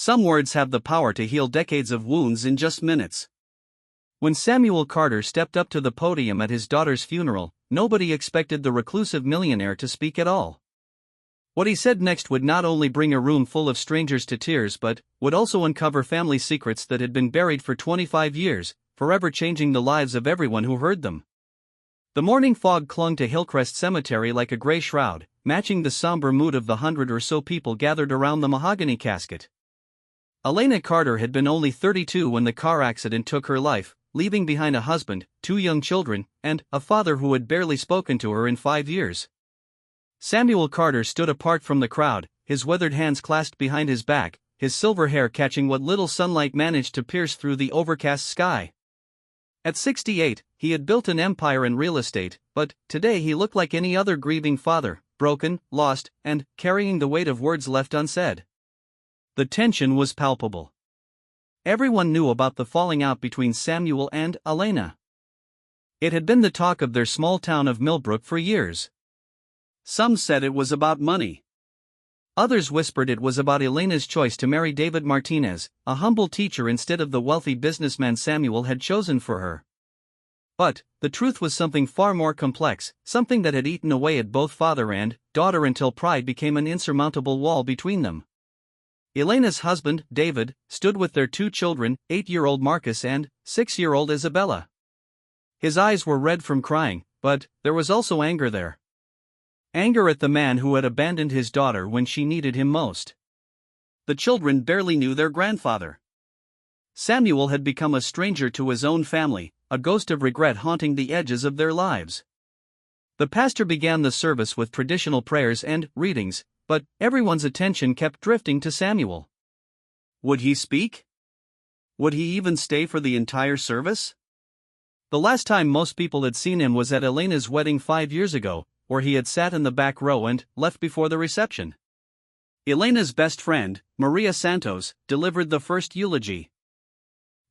Some words have the power to heal decades of wounds in just minutes. When Samuel Carter stepped up to the podium at his daughter's funeral, nobody expected the reclusive millionaire to speak at all. What he said next would not only bring a room full of strangers to tears but would also uncover family secrets that had been buried for 25 years, forever changing the lives of everyone who heard them. The morning fog clung to Hillcrest Cemetery like a gray shroud, matching the somber mood of the 100 or so people gathered around the mahogany casket. Elena Carter had been only 32 when the car accident took her life, leaving behind a husband, 2 young children, and a father who had barely spoken to her in 5 years. Samuel Carter stood apart from the crowd, his weathered hands clasped behind his back, his silver hair catching what little sunlight managed to pierce through the overcast sky. At 68, he had built an empire in real estate, but today he looked like any other grieving father, broken, lost, and carrying the weight of words left unsaid. The tension was palpable. Everyone knew about the falling out between Samuel and Elena. It had been the talk of their small town of Millbrook for years. Some said it was about money. Others whispered it was about Elena's choice to marry David Martinez, a humble teacher instead of the wealthy businessman Samuel had chosen for her. But the truth was something far more complex, something that had eaten away at both father and daughter until pride became an insurmountable wall between them. Elena's husband, David, stood with their 2 children, 8-year-old Marcus and 6-year-old Isabella. His eyes were red from crying, but there was also anger there. Anger at the man who had abandoned his daughter when she needed him most. The children barely knew their grandfather. Samuel had become a stranger to his own family, a ghost of regret haunting the edges of their lives. The pastor began the service with traditional prayers and readings, but everyone's attention kept drifting to Samuel. Would he speak? Would he even stay for the entire service? The last time most people had seen him was at Elena's wedding 5 years ago, where he had sat in the back row and left before the reception. Elena's best friend, Maria Santos, delivered the first eulogy.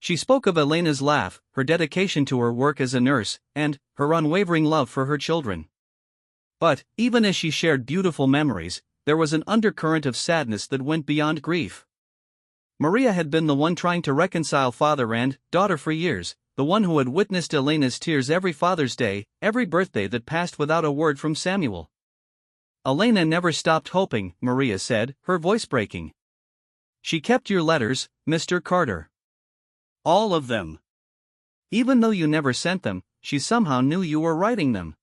She spoke of Elena's laugh, her dedication to her work as a nurse, and her unwavering love for her children. But, even as she shared beautiful memories, there was an undercurrent of sadness that went beyond grief. Maria had been the one trying to reconcile father and daughter for years, the one who had witnessed Elena's tears every Father's Day, every birthday that passed without a word from Samuel. Elena never stopped hoping, Maria said, her voice breaking. She kept your letters, Mr. Carter. All of them. Even though you never sent them, she somehow knew you were writing them.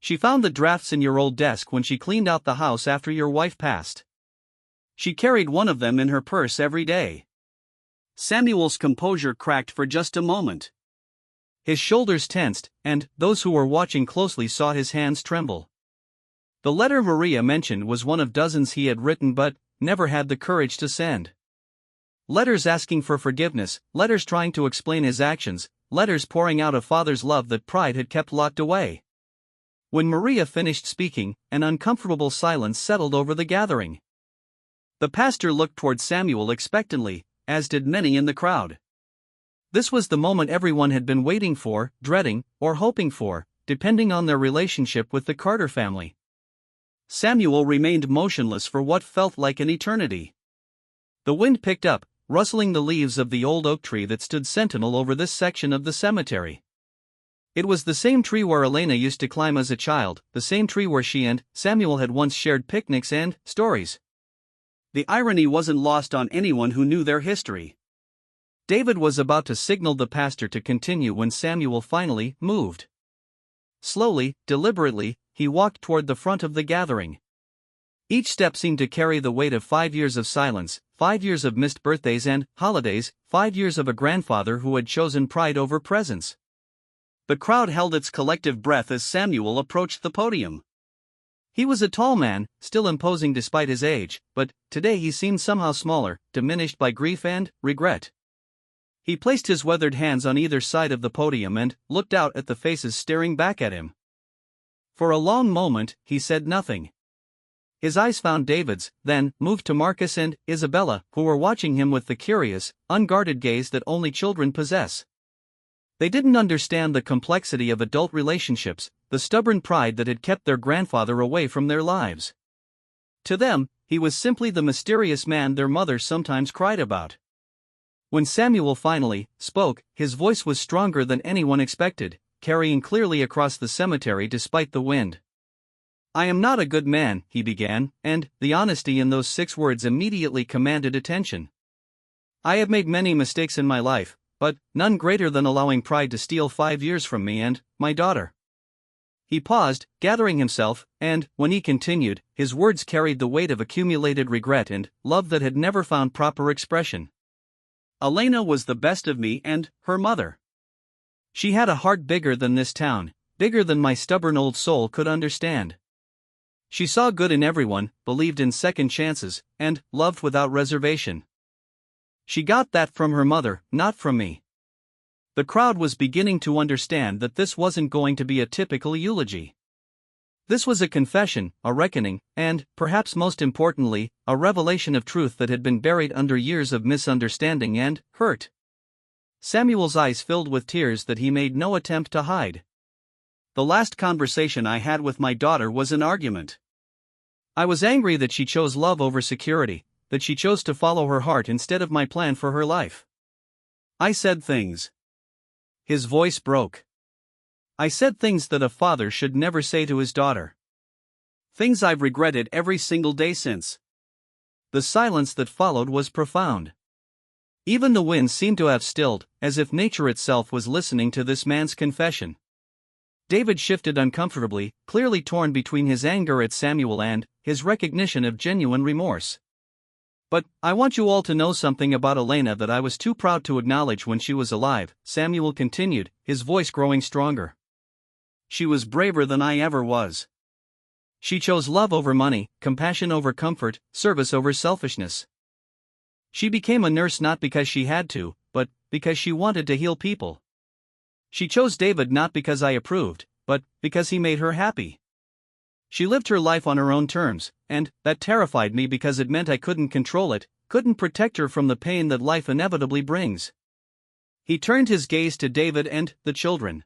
She found the drafts in your old desk when she cleaned out the house after your wife passed. She carried one of them in her purse every day. Samuel's composure cracked for just a moment. His shoulders tensed, and those who were watching closely saw his hands tremble. The letter Maria mentioned was one of dozens he had written but never had the courage to send. Letters asking for forgiveness, letters trying to explain his actions, letters pouring out a father's love that pride had kept locked away. When Maria finished speaking, an uncomfortable silence settled over the gathering. The pastor looked toward Samuel expectantly, as did many in the crowd. This was the moment everyone had been waiting for, dreading, or hoping for, depending on their relationship with the Carter family. Samuel remained motionless for what felt like an eternity. The wind picked up, rustling the leaves of the old oak tree that stood sentinel over this section of the cemetery. It was the same tree where Elena used to climb as a child, the same tree where she and Samuel had once shared picnics and stories. The irony wasn't lost on anyone who knew their history. David was about to signal the pastor to continue when Samuel finally moved. Slowly, deliberately, he walked toward the front of the gathering. Each step seemed to carry the weight of 5 years of silence, 5 years of missed birthdays and holidays, 5 years of a grandfather who had chosen pride over presence. The crowd held its collective breath as Samuel approached the podium. He was a tall man, still imposing despite his age, but today he seemed somehow smaller, diminished by grief and regret. He placed his weathered hands on either side of the podium and looked out at the faces staring back at him. For a long moment, he said nothing. His eyes found David's, then moved to Marcus and Isabella, who were watching him with the curious, unguarded gaze that only children possess. They didn't understand the complexity of adult relationships, the stubborn pride that had kept their grandfather away from their lives. To them, he was simply the mysterious man their mother sometimes cried about. When Samuel finally spoke, his voice was stronger than anyone expected, carrying clearly across the cemetery despite the wind. "I am not a good man," he began, and the honesty in those 6 words immediately commanded attention. "I have made many mistakes in my life, but none greater than allowing pride to steal 5 years from me and my daughter." He paused, gathering himself, and, when he continued, his words carried the weight of accumulated regret and love that had never found proper expression. "Elena was the best of me and her mother. She had a heart bigger than this town, bigger than my stubborn old soul could understand. She saw good in everyone, believed in second chances, and loved without reservation. She got that from her mother, not from me." The crowd was beginning to understand that this wasn't going to be a typical eulogy. This was a confession, a reckoning, and, perhaps most importantly, a revelation of truth that had been buried under years of misunderstanding and hurt. Samuel's eyes filled with tears that he made no attempt to hide. "The last conversation I had with my daughter was an argument. I was angry that she chose love over security, that she chose to follow her heart instead of my plan for her life. I said things." His voice broke. "I said things that a father should never say to his daughter. Things I've regretted every single day since." The silence that followed was profound. Even the wind seemed to have stilled, as if nature itself was listening to this man's confession. David shifted uncomfortably, clearly torn between his anger at Samuel and his recognition of genuine remorse. "But I want you all to know something about Elena that I was too proud to acknowledge when she was alive," Samuel continued, his voice growing stronger. "She was braver than I ever was. She chose love over money, compassion over comfort, service over selfishness. She became a nurse not because she had to, but because she wanted to heal people. She chose David not because I approved, but because he made her happy. She lived her life on her own terms, and that terrified me because it meant I couldn't control it, couldn't protect her from the pain that life inevitably brings." He turned his gaze to David and the children.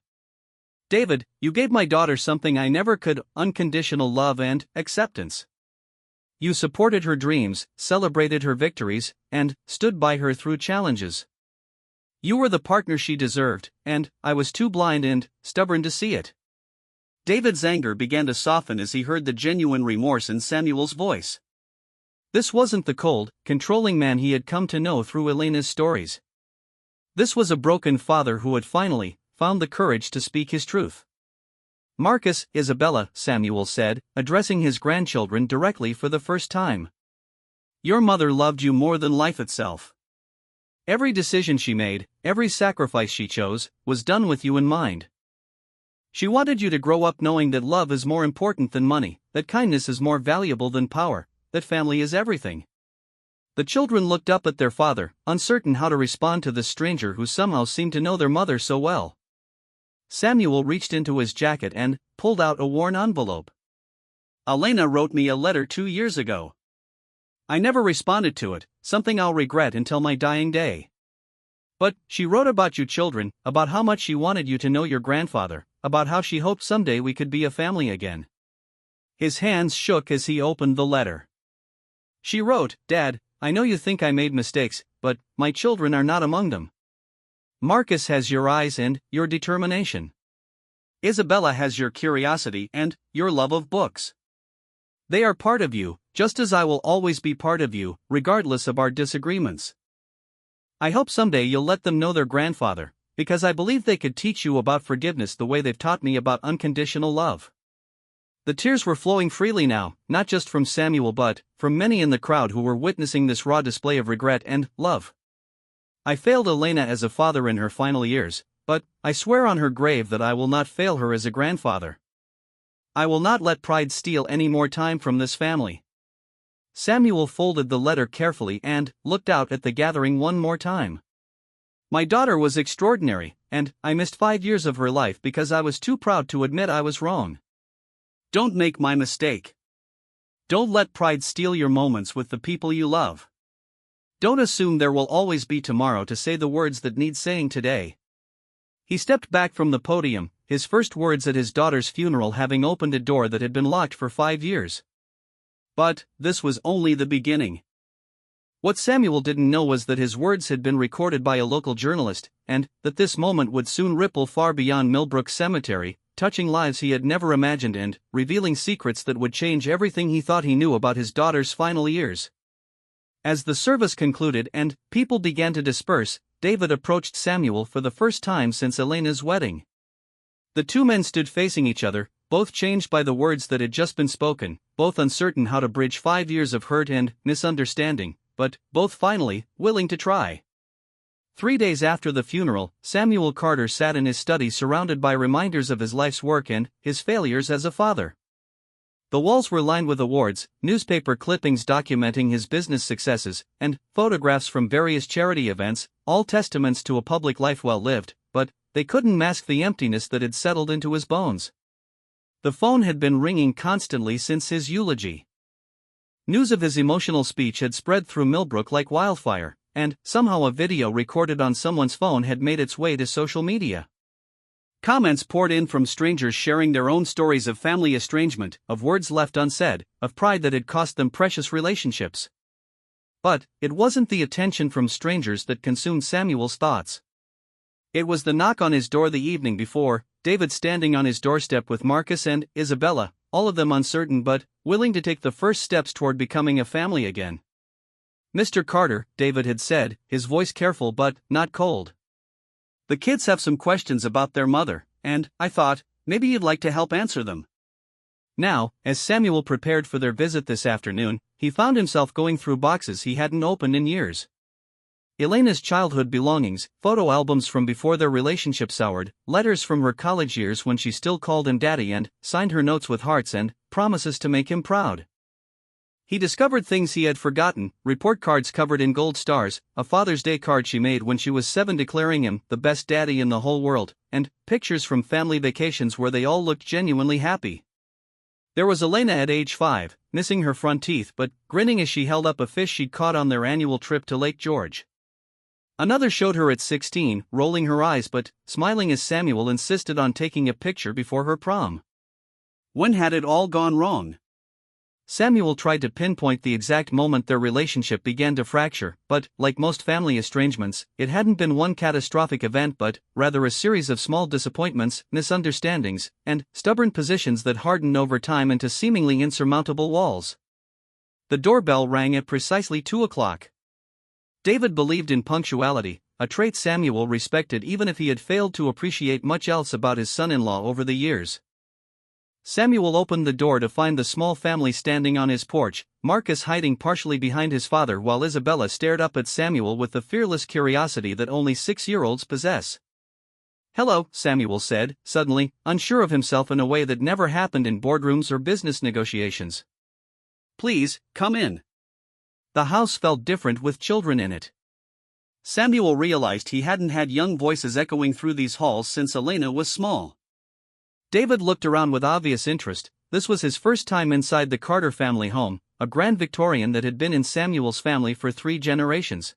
"David, you gave my daughter something I never could: unconditional love and acceptance. You supported her dreams, celebrated her victories, and stood by her through challenges. You were the partner she deserved, and I was too blind and stubborn to see it." David's anger began to soften as he heard the genuine remorse in Samuel's voice. This wasn't the cold, controlling man he had come to know through Elena's stories. This was a broken father who had finally found the courage to speak his truth. "Marcus, Isabella," Samuel said, addressing his grandchildren directly for the first time. "Your mother loved you more than life itself. Every decision she made, every sacrifice she chose, was done with you in mind. She wanted you to grow up knowing that love is more important than money, that kindness is more valuable than power, that family is everything." The children looked up at their father, uncertain how to respond to this stranger who somehow seemed to know their mother so well. Samuel reached into his jacket and pulled out a worn envelope. "Elena wrote me a letter 2 years ago. I never responded to it, something I'll regret until my dying day. But she wrote about you children, about how much she wanted you to know your grandfather, about how she hoped someday we could be a family again." His hands shook as he opened the letter. "She wrote, 'Dad, I know you think I made mistakes, but my children are not among them. Marcus has your eyes and your determination. Isabella has your curiosity and your love of books. They are part of you, just as I will always be part of you, regardless of our disagreements. I hope someday you'll let them know their grandfather, because I believe they could teach you about forgiveness the way they've taught me about unconditional love." The tears were flowing freely now, not just from Samuel but from many in the crowd who were witnessing this raw display of regret and love. "I failed Elena as a father in her final years, but I swear on her grave that I will not fail her as a grandfather. I will not let pride steal any more time from this family." Samuel folded the letter carefully and looked out at the gathering one more time. "My daughter was extraordinary, and I missed 5 years of her life because I was too proud to admit I was wrong. Don't make my mistake. Don't let pride steal your moments with the people you love. Don't assume there will always be tomorrow to say the words that need saying today." He stepped back from the podium, his first words at his daughter's funeral having opened a door that had been locked for 5 years. But this was only the beginning. What Samuel didn't know was that his words had been recorded by a local journalist, and that this moment would soon ripple far beyond Millbrook Cemetery, touching lives he had never imagined and revealing secrets that would change everything he thought he knew about his daughter's final years. As the service concluded and people began to disperse, David approached Samuel for the first time since Elena's wedding. The two men stood facing each other, both changed by the words that had just been spoken, both uncertain how to bridge 5 years of hurt and misunderstanding, but both finally willing to try. 3 days after the funeral, Samuel Carter sat in his study surrounded by reminders of his life's work and his failures as a father. The walls were lined with awards, newspaper clippings documenting his business successes, and photographs from various charity events, all testaments to a public life well lived, but they couldn't mask the emptiness that had settled into his bones. The phone had been ringing constantly since his eulogy. News of his emotional speech had spread through Millbrook like wildfire, and somehow a video recorded on someone's phone had made its way to social media. Comments poured in from strangers sharing their own stories of family estrangement, of words left unsaid, of pride that had cost them precious relationships. But it wasn't the attention from strangers that consumed Samuel's thoughts. It was the knock on his door the evening before, David standing on his doorstep with Marcus and Isabella, all of them uncertain but willing to take the first steps toward becoming a family again. "Mr. Carter," David had said, his voice careful but not cold. "The kids have some questions about their mother, and I thought, maybe you'd like to help answer them." Now, as Samuel prepared for their visit this afternoon, he found himself going through boxes he hadn't opened in years. Elena's childhood belongings, photo albums from before their relationship soured, letters from her college years when she still called him daddy and signed her notes with hearts and promises to make him proud. He discovered things he had forgotten, report cards covered in gold stars, a Father's Day card she made when she was 7 declaring him the best daddy in the whole world, and pictures from family vacations where they all looked genuinely happy. There was Elena at age 5, missing her front teeth but grinning as she held up a fish she'd caught on their annual trip to Lake George. Another showed her at 16, rolling her eyes but smiling as Samuel insisted on taking a picture before her prom. When had it all gone wrong? Samuel tried to pinpoint the exact moment their relationship began to fracture, but, like most family estrangements, it hadn't been one catastrophic event but rather a series of small disappointments, misunderstandings, and stubborn positions that hardened over time into seemingly insurmountable walls. The doorbell rang at precisely 2 o'clock. David believed in punctuality, a trait Samuel respected even if he had failed to appreciate much else about his son-in-law over the years. Samuel opened the door to find the small family standing on his porch, Marcus hiding partially behind his father while Isabella stared up at Samuel with the fearless curiosity that only 6-year-olds possess. "Hello," Samuel said, suddenly, unsure of himself in a way that never happened in boardrooms or business negotiations. "Please, come in." The house felt different with children in it. Samuel realized he hadn't had young voices echoing through these halls since Elena was small. David looked around with obvious interest. This was his first time inside the Carter family home, a grand Victorian that had been in Samuel's family for 3 generations.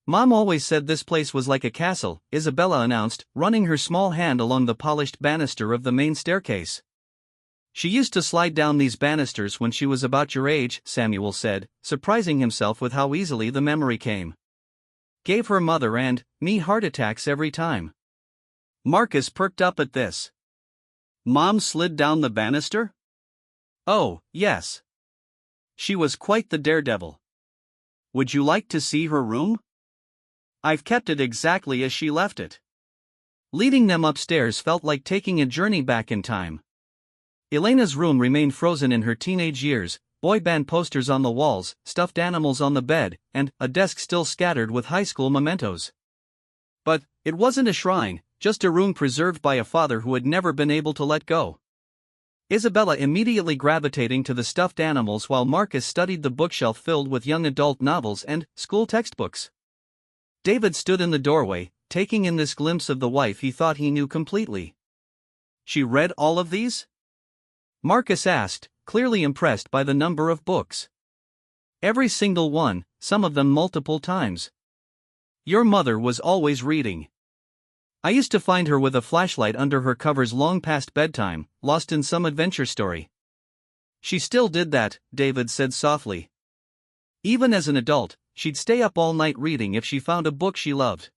"Mom always said this place was like a castle," Isabella announced, running her small hand along the polished banister of the main staircase. "She used to slide down these banisters when she was about your age," Samuel said, surprising himself with how easily the memory came. "Gave her mother and me heart attacks every time." Marcus perked up at this. "Mom slid down the banister?" "Oh, yes. She was quite the daredevil. Would you like to see her room? I've kept it exactly as she left it." Leading them upstairs felt like taking a journey back in time. Elena's room remained frozen in her teenage years, boy band posters on the walls, stuffed animals on the bed, and a desk still scattered with high school mementos. But it wasn't a shrine, just a room preserved by a father who had never been able to let go. Isabella immediately gravitating to the stuffed animals while Marcus studied the bookshelf filled with young adult novels and school textbooks. David stood in the doorway, taking in this glimpse of the wife he thought he knew completely. "She read all of these?" Marcus asked, clearly impressed by the number of books. "Every single one, some of them multiple times. Your mother was always reading. I used to find her with a flashlight under her covers long past bedtime, lost in some adventure story. She still did that, David said softly. Even as an adult, she'd stay up all night reading if she found a book she loved.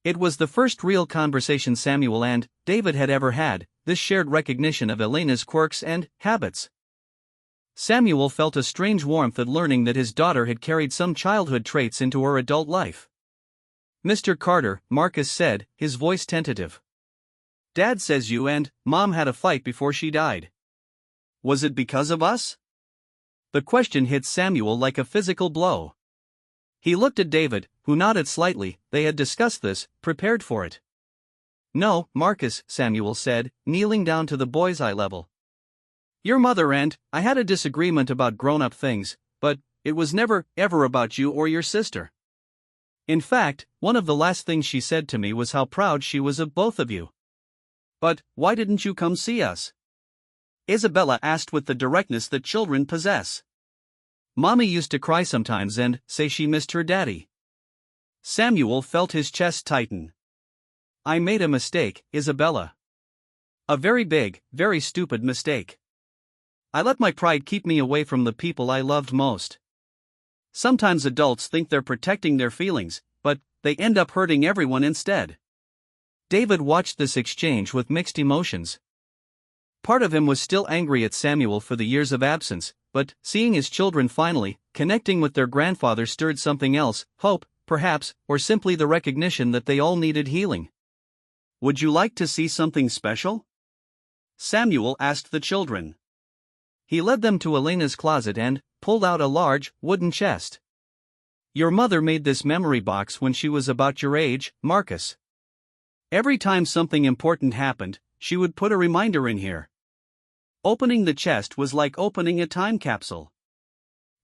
It was the first real conversation Samuel and David had ever had, this shared recognition of Elena's quirks and habits. Samuel felt a strange warmth at learning that his daughter had carried some childhood traits into her adult life. "Mr. Carter," Marcus said, his voice tentative. "Dad says you and Mom had a fight before she died. Was it because of us?" The question hit Samuel like a physical blow. He looked at David, who nodded slightly. They had discussed this, prepared for it. "No, Marcus," Samuel said, kneeling down to the boy's eye level. "Your mother and I had a disagreement about grown-up things, but it was never, ever about you or your sister. In fact, one of the last things she said to me was how proud she was of both of you." "But why didn't you come see us?" Isabella asked with the directness that children possess. "Mommy used to cry sometimes and say she missed her daddy." Samuel felt his chest tighten. "I made a mistake, Isabella. A very big, very stupid mistake. I let my pride keep me away from the people I loved most. Sometimes adults think they're protecting their feelings, but they end up hurting everyone instead." David watched this exchange with mixed emotions. Part of him was still angry at Samuel for the years of absence, but seeing his children finally connecting with their grandfather stirred something else, hope, perhaps, or simply the recognition that they all needed healing. "Would you like to see something special?" Samuel asked the children. He led them to Elena's closet and pulled out a large, wooden chest. "Your mother made this memory box when she was about your age, Marcus. Every time something important happened, she would put a reminder in here." Opening the chest was like opening a time capsule.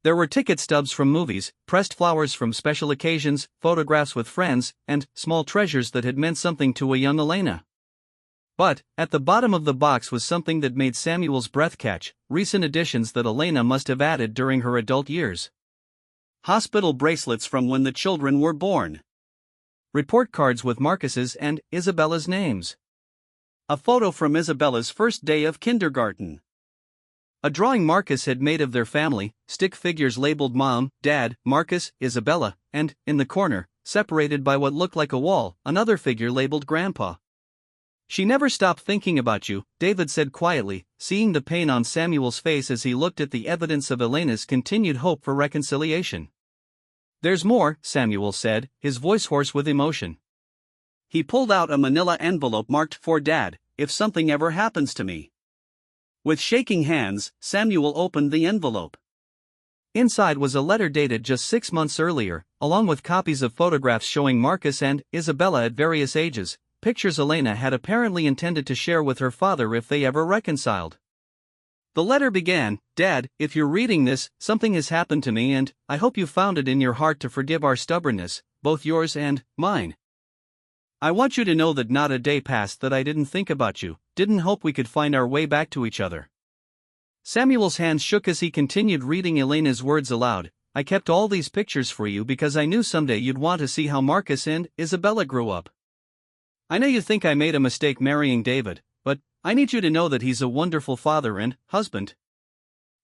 There were ticket stubs from movies, pressed flowers from special occasions, photographs with friends, and small treasures that had meant something to a young Elena. But, at the bottom of the box was something that made Samuel's breath catch, recent additions that Elena must have added during her adult years. Hospital bracelets from when the children were born. Report cards with Marcus's and Isabella's names. A photo from Isabella's first day of kindergarten. A drawing Marcus had made of their family, stick figures labeled Mom, Dad, Marcus, Isabella, and, in the corner, separated by what looked like a wall, another figure labeled Grandpa. "She never stopped thinking about you," David said quietly, seeing the pain on Samuel's face as he looked at the evidence of Elena's continued hope for reconciliation. "There's more," Samuel said, his voice hoarse with emotion. He pulled out a manila envelope marked "For Dad, if something ever happens to me." With shaking hands, Samuel opened the envelope. Inside was a letter dated just 6 months earlier, along with copies of photographs showing Marcus and Isabella at various ages, pictures Elena had apparently intended to share with her father if they ever reconciled. The letter began, "Dad, if you're reading this, something has happened to me and I hope you found it in your heart to forgive our stubbornness, both yours and mine. I want you to know that not a day passed that I didn't think about you, didn't hope we could find our way back to each other." Samuel's hands shook as he continued reading Elena's words aloud. "I kept all these pictures for you because I knew someday you'd want to see how Marcus and Isabella grew up. I know you think I made a mistake marrying David, but I need you to know that he's a wonderful father and husband.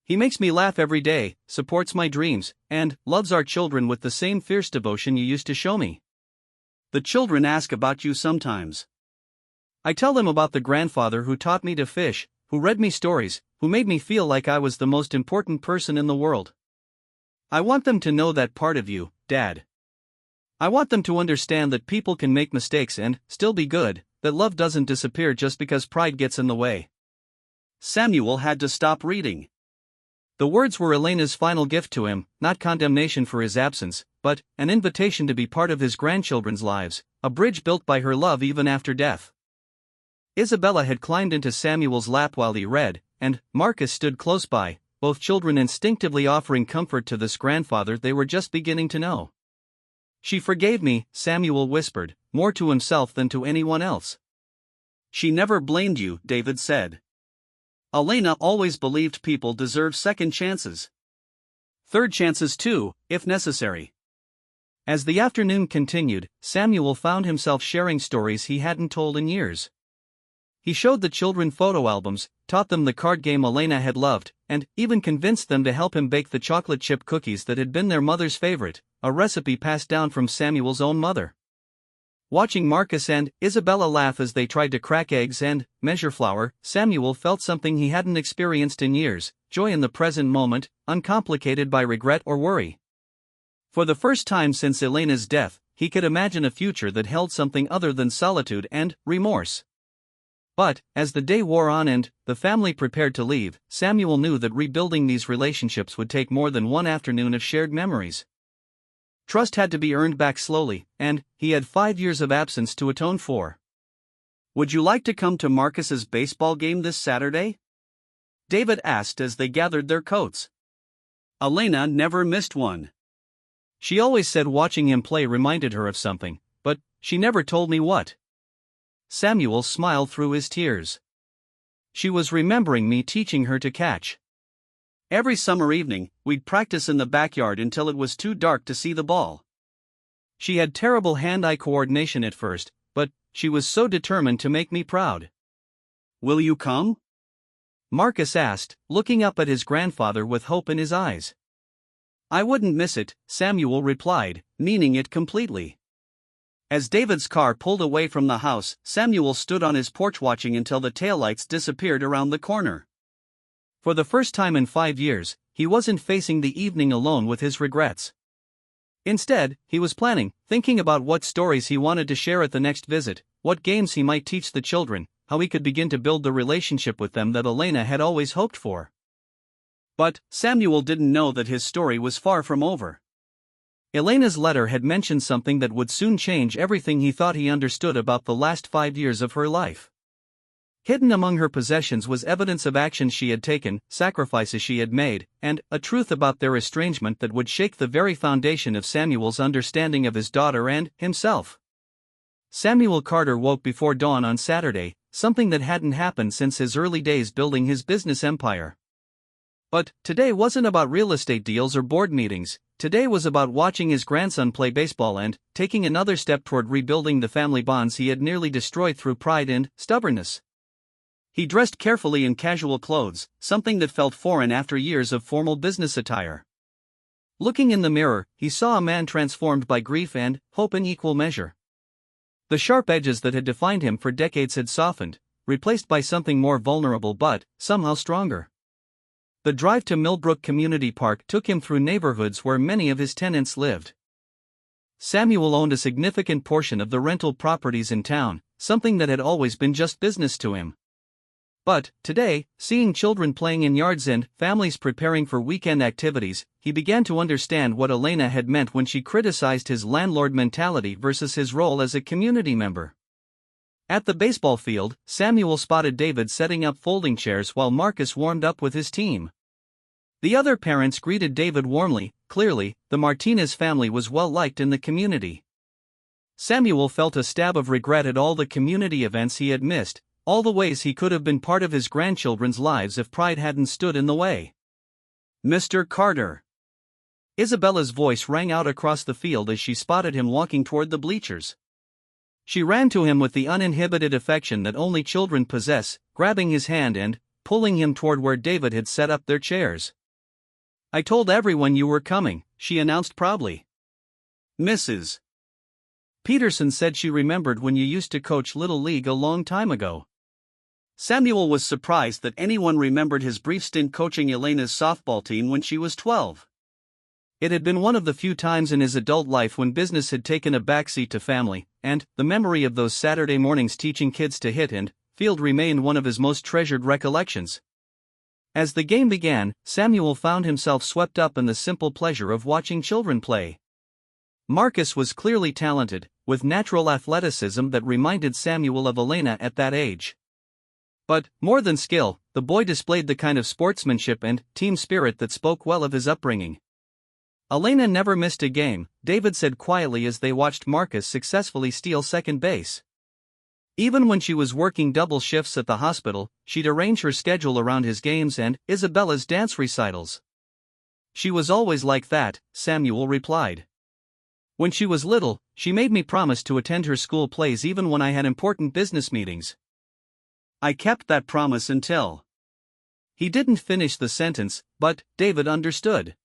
He makes me laugh every day, supports my dreams, and loves our children with the same fierce devotion you used to show me. The children ask about you sometimes. I tell them about the grandfather who taught me to fish, who read me stories, who made me feel like I was the most important person in the world. I want them to know that part of you, Dad. I want them to understand that people can make mistakes and still be good, that love doesn't disappear just because pride gets in the way." Samuel had to stop reading. The words were Elena's final gift to him, not condemnation for his absence, but an invitation to be part of his grandchildren's lives, a bridge built by her love even after death. Isabella had climbed into Samuel's lap while he read, and Marcus stood close by, both children instinctively offering comfort to this grandfather they were just beginning to know. "She forgave me," Samuel whispered, more to himself than to anyone else. "She never blamed you," David said. "Elena always believed people deserve second chances. Third chances too, if necessary." As the afternoon continued, Samuel found himself sharing stories he hadn't told in years. He showed the children photo albums, taught them the card game Elena had loved, and even convinced them to help him bake the chocolate chip cookies that had been their mother's favorite, a recipe passed down from Samuel's own mother. Watching Marcus and Isabella laugh as they tried to crack eggs and measure flour, Samuel felt something he hadn't experienced in years: joy in the present moment, uncomplicated by regret or worry. For the first time since Elena's death, he could imagine a future that held something other than solitude and remorse. But, as the day wore on and the family prepared to leave, Samuel knew that rebuilding these relationships would take more than one afternoon of shared memories. Trust had to be earned back slowly, and he had 5 years of absence to atone for. "Would you like to come to Marcus's baseball game this Saturday?" David asked as they gathered their coats. Elena never missed one. She always said watching him play reminded her of something, but she never told me what. Samuel smiled through his tears. She was remembering me teaching her to catch. Every summer evening, we'd practice in the backyard until it was too dark to see the ball. She had terrible hand-eye coordination at first, but she was so determined to make me proud. "Will you come?" Marcus asked, looking up at his grandfather with hope in his eyes. "I wouldn't miss it," Samuel replied, meaning it completely. As David's car pulled away from the house, Samuel stood on his porch watching until the taillights disappeared around the corner. For the first time in 5 years, he wasn't facing the evening alone with his regrets. Instead, he was planning, thinking about what stories he wanted to share at the next visit, what games he might teach the children, how he could begin to build the relationship with them that Elena had always hoped for. But Samuel didn't know that his story was far from over. Elena's letter had mentioned something that would soon change everything he thought he understood about the last 5 years of her life. Hidden among her possessions was evidence of actions she had taken, sacrifices she had made, and a truth about their estrangement that would shake the very foundation of Samuel's understanding of his daughter and himself. Samuel Carter woke before dawn on Saturday, something that hadn't happened since his early days building his business empire. But today wasn't about real estate deals or board meetings. Today was about watching his grandson play baseball and taking another step toward rebuilding the family bonds he had nearly destroyed through pride and stubbornness. He dressed carefully in casual clothes, something that felt foreign after years of formal business attire. Looking in the mirror, he saw a man transformed by grief and hope in equal measure. The sharp edges that had defined him for decades had softened, replaced by something more vulnerable but somehow stronger. The drive to Millbrook Community Park took him through neighborhoods where many of his tenants lived. Samuel owned a significant portion of the rental properties in town, something that had always been just business to him. But today, seeing children playing in yards and families preparing for weekend activities, he began to understand what Elena had meant when she criticized his landlord mentality versus his role as a community member. At the baseball field, Samuel spotted David setting up folding chairs while Marcus warmed up with his team. The other parents greeted David warmly. Clearly, the Martinez family was well liked in the community. Samuel felt a stab of regret at all the community events he had missed, all the ways he could have been part of his grandchildren's lives if pride hadn't stood in the way. "Mr. Carter." Isabella's voice rang out across the field as she spotted him walking toward the bleachers. She ran to him with the uninhibited affection that only children possess, grabbing his hand and pulling him toward where David had set up their chairs. "I told everyone you were coming," she announced proudly. "Mrs. Peterson said she remembered when you used to coach Little League a long time ago." Samuel was surprised that anyone remembered his brief stint coaching Elena's softball team when she was 12. It had been one of the few times in his adult life when business had taken a backseat to family, and the memory of those Saturday mornings teaching kids to hit and field remained one of his most treasured recollections. As the game began, Samuel found himself swept up in the simple pleasure of watching children play. Marcus was clearly talented, with natural athleticism that reminded Samuel of Elena at that age. But, more than skill, the boy displayed the kind of sportsmanship and team spirit that spoke well of his upbringing. "Elena never missed a game," David said quietly as they watched Marcus successfully steal second base. Even when she was working double shifts at the hospital, she'd arrange her schedule around his games and Isabella's dance recitals. "She was always like that," Samuel replied. "When she was little, she made me promise to attend her school plays even when I had important business meetings." I kept that promise until. He didn't finish the sentence, but David understood.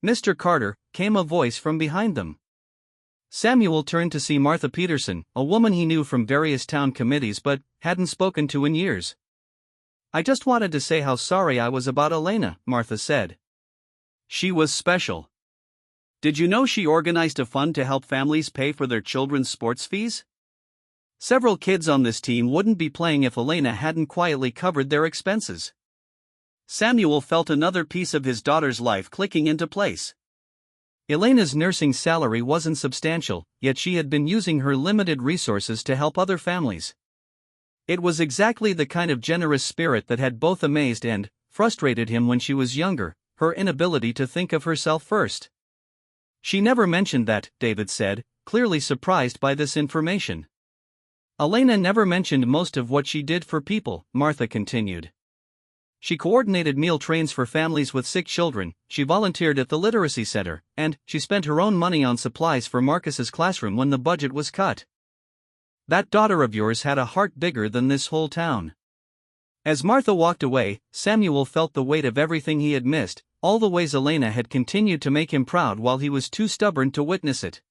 Mr. Carter, came a voice from behind them. Samuel turned to see Martha Peterson, a woman he knew from various town committees but hadn't spoken to in years. I just wanted to say how sorry I was about Elena, Martha said. She was special. Did you know she organized a fund to help families pay for their children's sports fees? Several kids on this team wouldn't be playing if Elena hadn't quietly covered their expenses. Samuel felt another piece of his daughter's life clicking into place. Elena's nursing salary wasn't substantial, yet she had been using her limited resources to help other families. It was exactly the kind of generous spirit that had both amazed and frustrated him when she was younger, her inability to think of herself first. She never mentioned that, David said, clearly surprised by this information. Elena never mentioned most of what she did for people, Martha continued. She coordinated meal trains for families with sick children, she volunteered at the literacy center, and she spent her own money on supplies for Marcus's classroom when the budget was cut. That daughter of yours had a heart bigger than this whole town. As Martha walked away, Samuel felt the weight of everything he had missed, all the ways Elena had continued to make him proud while he was too stubborn to witness it.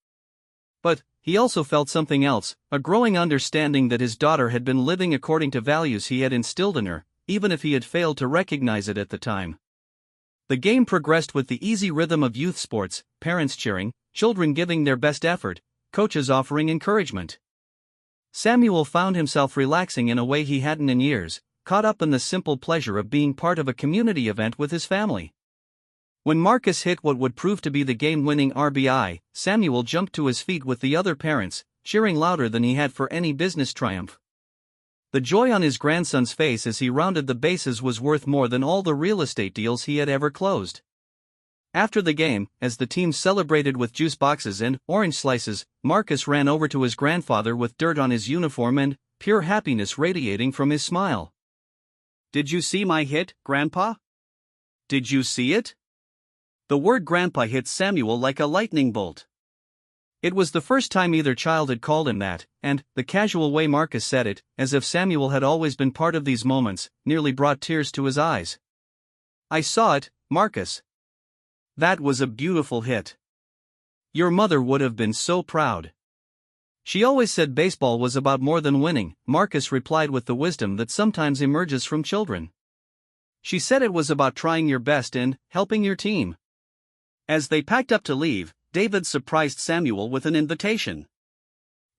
But he also felt something else, a growing understanding that his daughter had been living according to values he had instilled in her, even if he had failed to recognize it at the time. The game progressed with the easy rhythm of youth sports, parents cheering, children giving their best effort, coaches offering encouragement. Samuel found himself relaxing in a way he hadn't in years, caught up in the simple pleasure of being part of a community event with his family. When Marcus hit what would prove to be the game-winning RBI, Samuel jumped to his feet with the other parents, cheering louder than he had for any business triumph. The joy on his grandson's face as he rounded the bases was worth more than all the real estate deals he had ever closed. After the game, as the team celebrated with juice boxes and orange slices, Marcus ran over to his grandfather with dirt on his uniform and pure happiness radiating from his smile. "Did you see my hit, Grandpa? Did you see it?" The word Grandpa hit Samuel like a lightning bolt. It was the first time either child had called him that, and the casual way Marcus said it, as if Samuel had always been part of these moments, nearly brought tears to his eyes. "I saw it, Marcus. That was a beautiful hit. Your mother would have been so proud." "She always said baseball was about more than winning," Marcus replied with the wisdom that sometimes emerges from children. "She said it was about trying your best and helping your team." As they packed up to leave, David surprised Samuel with an invitation.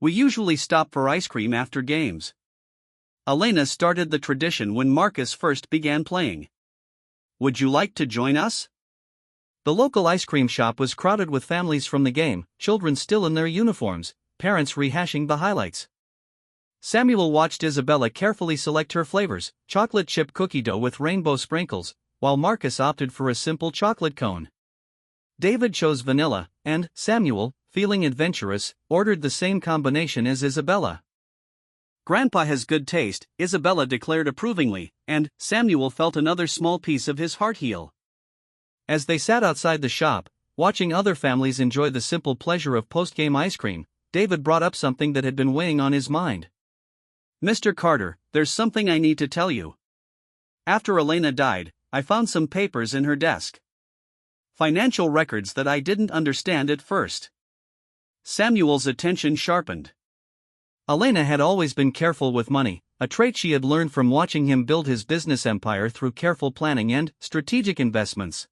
"We usually stop for ice cream after games. Elena started the tradition when Marcus first began playing. Would you like to join us?" The local ice cream shop was crowded with families from the game, children still in their uniforms, parents rehashing the highlights. Samuel watched Isabella carefully select her flavors, chocolate chip cookie dough with rainbow sprinkles, while Marcus opted for a simple chocolate cone. David chose vanilla, and Samuel, feeling adventurous, ordered the same combination as Isabella. "Grandpa has good taste," Isabella declared approvingly, and Samuel felt another small piece of his heart heal. As they sat outside the shop, watching other families enjoy the simple pleasure of post-game ice cream, David brought up something that had been weighing on his mind. "Mr. Carter, there's something I need to tell you. After Elena died, I found some papers in her desk. Financial records that I didn't understand at first." Samuel's attention sharpened. Elena had always been careful with money, a trait she had learned from watching him build his business empire through careful planning and strategic investments.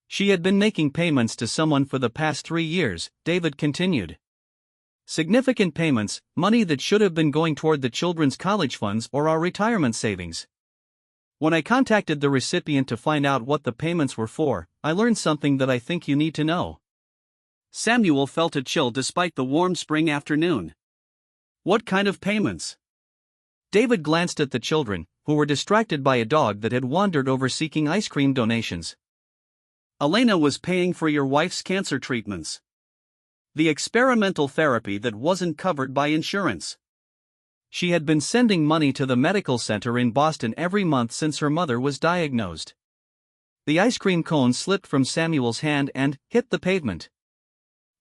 "She had been making payments to someone for the past 3 years, David continued. Significant payments, money that should have been going toward the children's college funds or our retirement savings. When I contacted the recipient to find out what the payments were for, I learned something that I think you need to know." Samuel felt a chill despite the warm spring afternoon. "What kind of payments?" David glanced at the children, who were distracted by a dog that had wandered over seeking ice cream donations. "Elena was paying for your wife's cancer treatments. The experimental therapy that wasn't covered by insurance. She had been sending money to the medical center in Boston every month since her mother was diagnosed." The ice cream cone slipped from Samuel's hand and hit the pavement.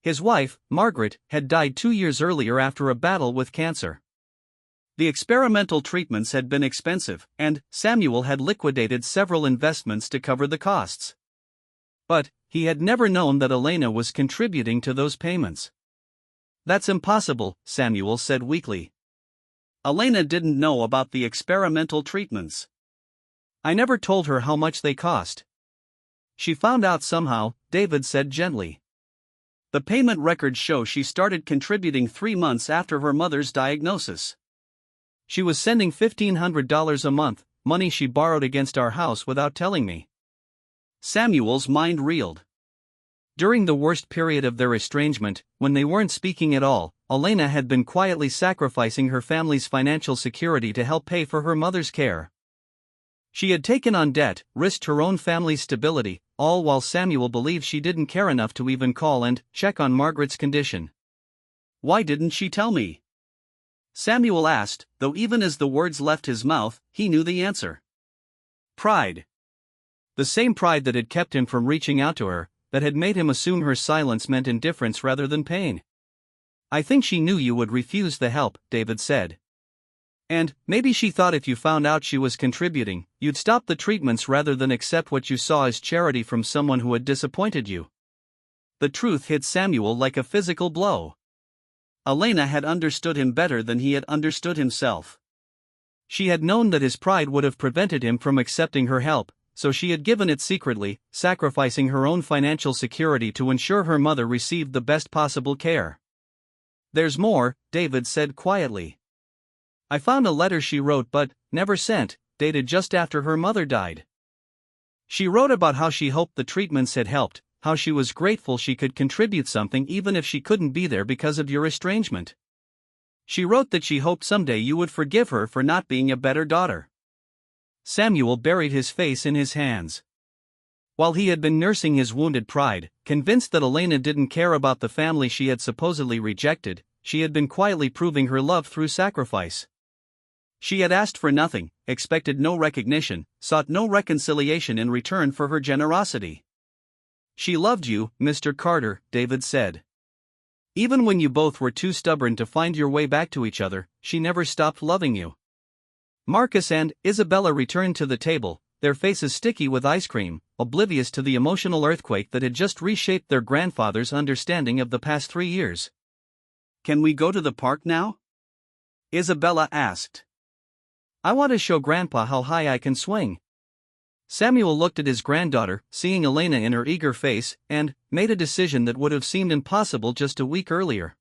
His wife, Margaret, had died 2 years earlier after a battle with cancer. The experimental treatments had been expensive, and Samuel had liquidated several investments to cover the costs. But he had never known that Elena was contributing to those payments. "That's impossible," Samuel said weakly. "Elena didn't know about the experimental treatments. I never told her how much they cost." "She found out somehow," David said gently. "The payment records show she started contributing 3 months after her mother's diagnosis. She was sending $1,500 a month, money she borrowed against our house without telling me." Samuel's mind reeled. During the worst period of their estrangement, when they weren't speaking at all, Elena had been quietly sacrificing her family's financial security to help pay for her mother's care. She had taken on debt, risked her own family's stability, all while Samuel believed she didn't care enough to even call and check on Margaret's condition. "Why didn't she tell me?" Samuel asked, though even as the words left his mouth, he knew the answer. Pride. The same pride that had kept him from reaching out to her, that had made him assume her silence meant indifference rather than pain. "I think she knew you would refuse the help," David said. "And maybe she thought if you found out she was contributing, you'd stop the treatments rather than accept what you saw as charity from someone who had disappointed you." The truth hit Samuel like a physical blow. Elena had understood him better than he had understood himself. She had known that his pride would have prevented him from accepting her help, so she had given it secretly, sacrificing her own financial security to ensure her mother received the best possible care. "There's more," David said quietly. "I found a letter she wrote but never sent, dated just after her mother died. She wrote about how she hoped the treatments had helped, how she was grateful she could contribute something even if she couldn't be there because of your estrangement. She wrote that she hoped someday you would forgive her for not being a better daughter." Samuel buried his face in his hands. While he had been nursing his wounded pride, convinced that Elena didn't care about the family she had supposedly rejected, she had been quietly proving her love through sacrifice. She had asked for nothing, expected no recognition, sought no reconciliation in return for her generosity. "She loved you, Mr. Carter," David said. "Even when you both were too stubborn to find your way back to each other, she never stopped loving you." Marcus and Isabella returned to the table, their faces sticky with ice cream, oblivious to the emotional earthquake that had just reshaped their grandfather's understanding of the past 3 years. "Can we go to the park now?" Isabella asked. "I want to show Grandpa how high I can swing." Samuel looked at his granddaughter, seeing Elena in her eager face, and made a decision that would have seemed impossible just a week earlier.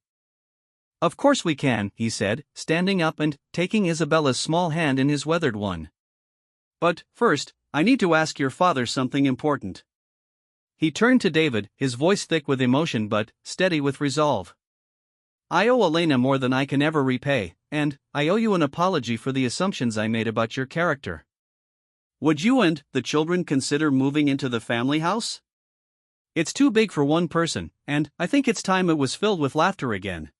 "Of course we can," he said, standing up and taking Isabella's small hand in his weathered one. "But first, I need to ask your father something important." He turned to David, his voice thick with emotion but steady with resolve. "I owe Elena more than I can ever repay, and I owe you an apology for the assumptions I made about your character. Would you and the children consider moving into the family house? It's too big for one person, and I think it's time it was filled with laughter again."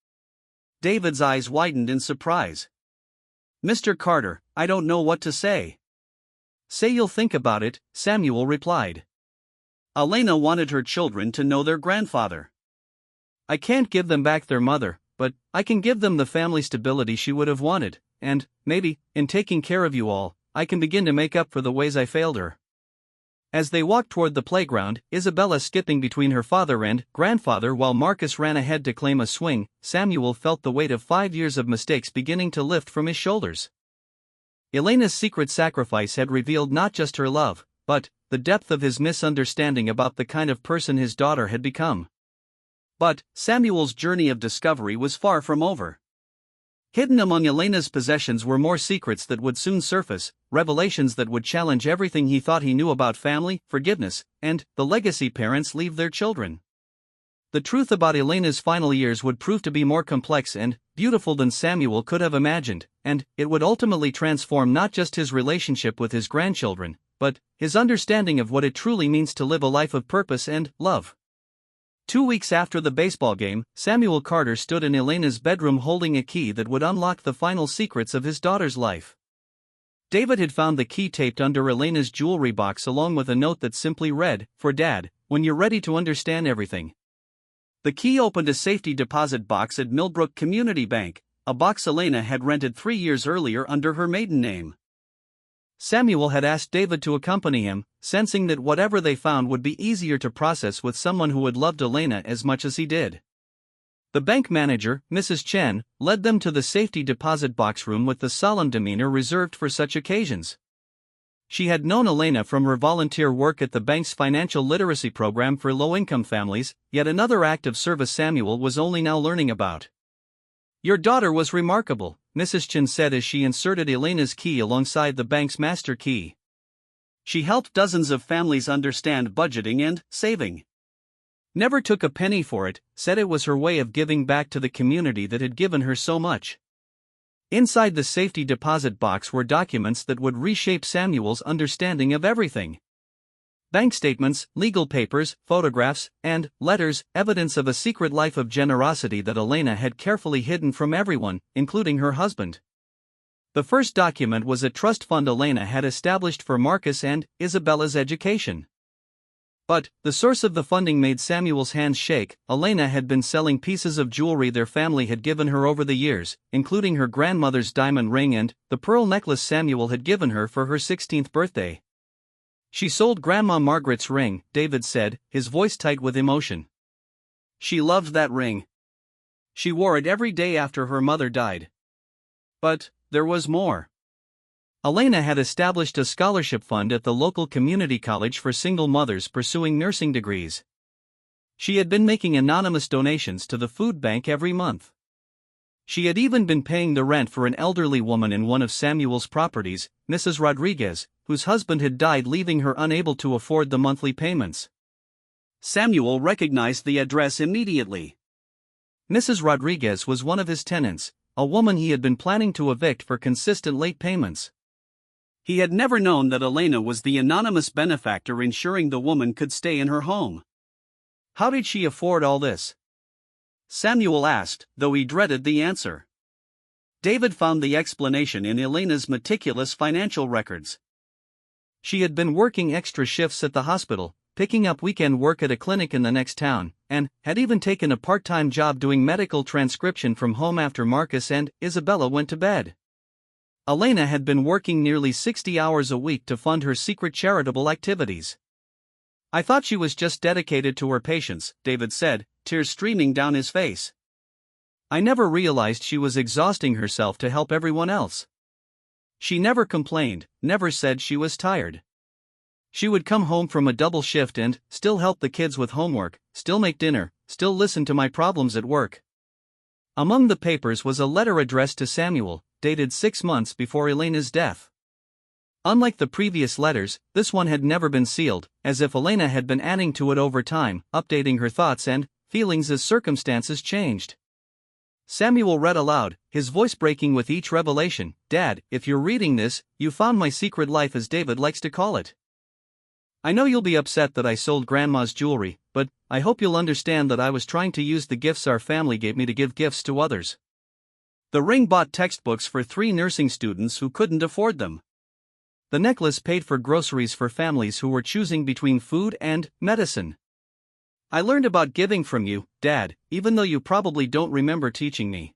David's eyes widened in surprise. "Mr. Carter, I don't know what to say." "Say you'll think about it," Samuel replied. "Elena wanted her children to know their grandfather. I can't give them back their mother, but I can give them the family stability she would have wanted, and maybe, in taking care of you all, I can begin to make up for the ways I failed her." As they walked toward the playground, Isabella skipping between her father and grandfather while Marcus ran ahead to claim a swing, Samuel felt the weight of 5 years of mistakes beginning to lift from his shoulders. Elena's secret sacrifice had revealed not just her love, but the depth of his misunderstanding about the kind of person his daughter had become. But Samuel's journey of discovery was far from over. Hidden among Elena's possessions were more secrets that would soon surface, revelations that would challenge everything he thought he knew about family, forgiveness, and the legacy parents leave their children. The truth about Elena's final years would prove to be more complex and beautiful than Samuel could have imagined, and it would ultimately transform not just his relationship with his grandchildren, but his understanding of what it truly means to live a life of purpose and love. 2 weeks after the baseball game, Samuel Carter stood in Elena's bedroom holding a key that would unlock the final secrets of his daughter's life. David had found the key taped under Elena's jewelry box along with a note that simply read, "For Dad, when you're ready to understand everything." The key opened a safety deposit box at Millbrook Community Bank, a box Elena had rented 3 years earlier under her maiden name. Samuel had asked David to accompany him, sensing that whatever they found would be easier to process with someone who had loved Elena as much as he did. The bank manager, Mrs. Chen, led them to the safety deposit box room with the solemn demeanor reserved for such occasions. She had known Elena from her volunteer work at the bank's financial literacy program for low-income families, yet another act of service Samuel was only now learning about. "Your daughter was remarkable," Mrs. Chen said as she inserted Elena's key alongside the bank's master key. "She helped dozens of families understand budgeting and saving. Never took a penny for it, said it was her way of giving back to the community that had given her so much." Inside the safety deposit box were documents that would reshape Samuel's understanding of everything. Bank statements, legal papers, photographs, and letters, evidence of a secret life of generosity that Elena had carefully hidden from everyone, including her husband. The first document was a trust fund Elena had established for Marcus and Isabella's education. But the source of the funding made Samuel's hands shake. Elena had been selling pieces of jewelry their family had given her over the years, including her grandmother's diamond ring and the pearl necklace Samuel had given her for her 16th birthday. "She sold Grandma Margaret's ring," David said, his voice tight with emotion. "She loved that ring. She wore it every day after her mother died." But there was more. Elena had established a scholarship fund at the local community college for single mothers pursuing nursing degrees. She had been making anonymous donations to the food bank every month. She had even been paying the rent for an elderly woman in one of Samuel's properties, Mrs. Rodriguez, whose husband had died, leaving her unable to afford the monthly payments. Samuel recognized the address immediately. Mrs. Rodriguez was one of his tenants, a woman he had been planning to evict for consistent late payments. He had never known that Elena was the anonymous benefactor ensuring the woman could stay in her home. How did she afford all this? Samuel asked, though he dreaded the answer. David found the explanation in Elena's meticulous financial records. She had been working extra shifts at the hospital, picking up weekend work at a clinic in the next town, and had even taken a part-time job doing medical transcription from home after Marcus and Isabella went to bed. Elena had been working nearly 60 hours a week to fund her secret charitable activities. "I thought she was just dedicated to her patients," David said, tears streaming down his face. "I never realized she was exhausting herself to help everyone else. She never complained, never said she was tired. She would come home from a double shift and still help the kids with homework, still make dinner, still listen to my problems at work." Among the papers was a letter addressed to Samuel, dated 6 months before Elena's death. Unlike the previous letters, this one had never been sealed, as if Elena had been adding to it over time, updating her thoughts and feelings as circumstances changed. Samuel read aloud, his voice breaking with each revelation. "Dad, if you're reading this, you found my secret life, as David likes to call it. I know you'll be upset that I sold Grandma's jewelry, but I hope you'll understand that I was trying to use the gifts our family gave me to give gifts to others. The ring bought textbooks for 3 nursing students who couldn't afford them. The necklace paid for groceries for families who were choosing between food and medicine. I learned about giving from you, Dad, even though you probably don't remember teaching me.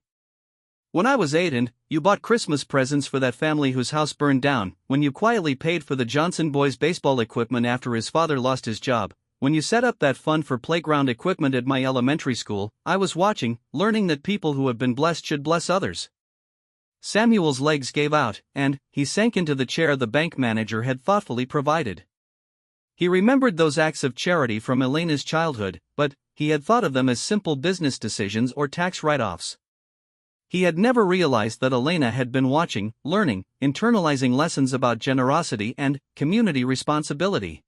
When I was 8 and you bought Christmas presents for that family whose house burned down, when you quietly paid for the Johnson boys' baseball equipment after his father lost his job, when you set up that fund for playground equipment at my elementary school, I was watching, learning that people who have been blessed should bless others." Samuel's legs gave out, and he sank into the chair the bank manager had thoughtfully provided. He remembered those acts of charity from Elena's childhood, but he had thought of them as simple business decisions or tax write-offs. He had never realized that Elena had been watching, learning, internalizing lessons about generosity and community responsibility.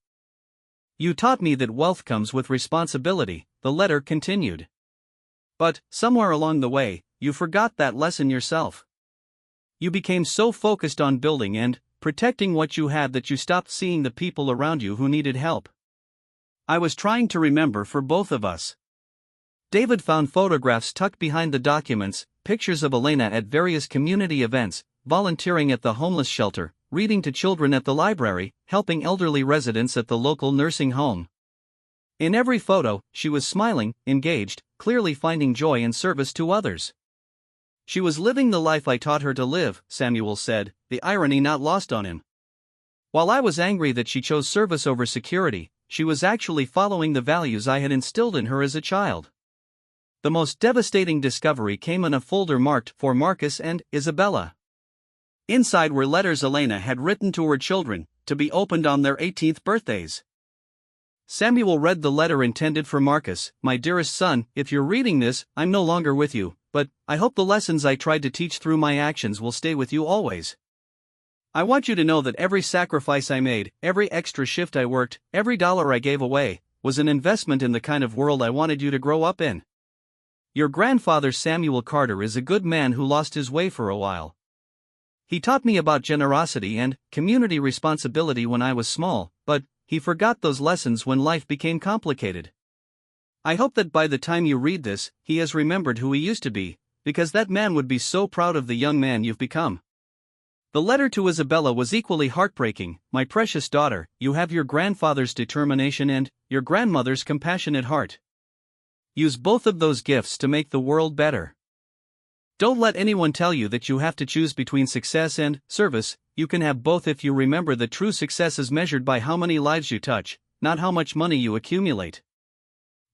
"You taught me that wealth comes with responsibility," the letter continued. "But, somewhere along the way, you forgot that lesson yourself. You became so focused on building and protecting what you had that you stopped seeing the people around you who needed help. I was trying to remember for both of us." David found photographs tucked behind the documents, pictures of Elena at various community events, volunteering at the homeless shelter, reading to children at the library, helping elderly residents at the local nursing home. In every photo, she was smiling, engaged, clearly finding joy in service to others. She was living the life I taught her to live, Samuel said, the irony not lost on him. While I was angry that she chose service over security, she was actually following the values I had instilled in her as a child. The most devastating discovery came in a folder marked for Marcus and Isabella. Inside were letters Elena had written to her children, to be opened on their 18th birthdays. Samuel read the letter intended for Marcus. My dearest son, if you're reading this, I'm no longer with you, but I hope the lessons I tried to teach through my actions will stay with you always. I want you to know that every sacrifice I made, every extra shift I worked, every dollar I gave away, was an investment in the kind of world I wanted you to grow up in. Your grandfather Samuel Carter is a good man who lost his way for a while. He taught me about generosity and community responsibility when I was small, but he forgot those lessons when life became complicated. I hope that by the time you read this, he has remembered who he used to be, because that man would be so proud of the young man you've become. The letter to Isabella was equally heartbreaking. My precious daughter, you have your grandfather's determination and your grandmother's compassionate heart. Use both of those gifts to make the world better. Don't let anyone tell you that you have to choose between success and service. You can have both if you remember that true success is measured by how many lives you touch, not how much money you accumulate.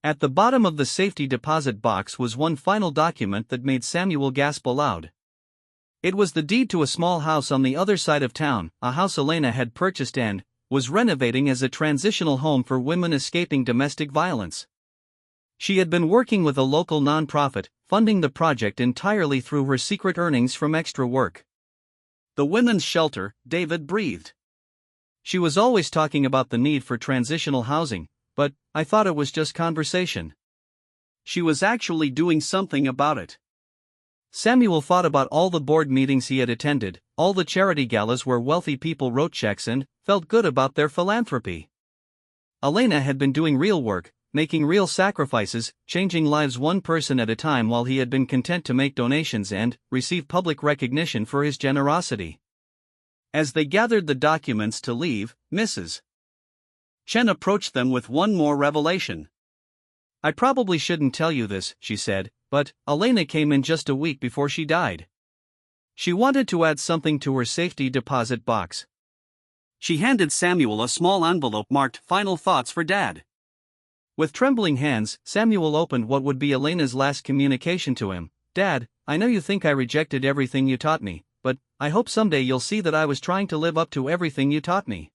At the bottom of the safety deposit box was one final document that made Samuel gasp aloud. It was the deed to a small house on the other side of town, a house Elena had purchased and was renovating as a transitional home for women escaping domestic violence. She had been working with a local nonprofit, funding the project entirely through her secret earnings from extra work. The women's shelter, David breathed. She was always talking about the need for transitional housing, but I thought it was just conversation. She was actually doing something about it. Samuel thought about all the board meetings he had attended, all the charity galas where wealthy people wrote checks and felt good about their philanthropy. Elena had been doing real work, making real sacrifices, changing lives one person at a time while he had been content to make donations and receive public recognition for his generosity. As they gathered the documents to leave, Mrs. Chen approached them with one more revelation. I probably shouldn't tell you this, she said, but Elena came in just a week before she died. She wanted to add something to her safety deposit box. She handed Samuel a small envelope marked Final Thoughts for Dad. With trembling hands, Samuel opened what would be Elena's last communication to him. Dad, I know you think I rejected everything you taught me, but I hope someday you'll see that I was trying to live up to everything you taught me.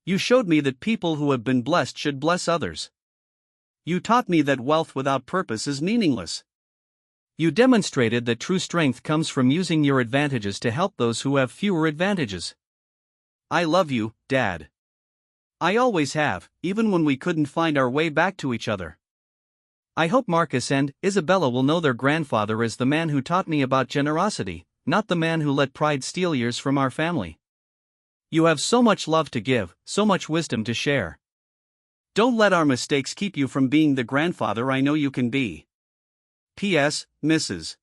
You showed me that people who have been blessed should bless others. You taught me that wealth without purpose is meaningless. You demonstrated that true strength comes from using your advantages to help those who have fewer advantages. I love you, Dad. I always have, even when we couldn't find our way back to each other. I hope Marcus and Isabella will know their grandfather as the man who taught me about generosity, not the man who let pride steal years from our family. You have so much love to give, so much wisdom to share. Don't let our mistakes keep you from being the grandfather I know you can be. P.S. Mrs.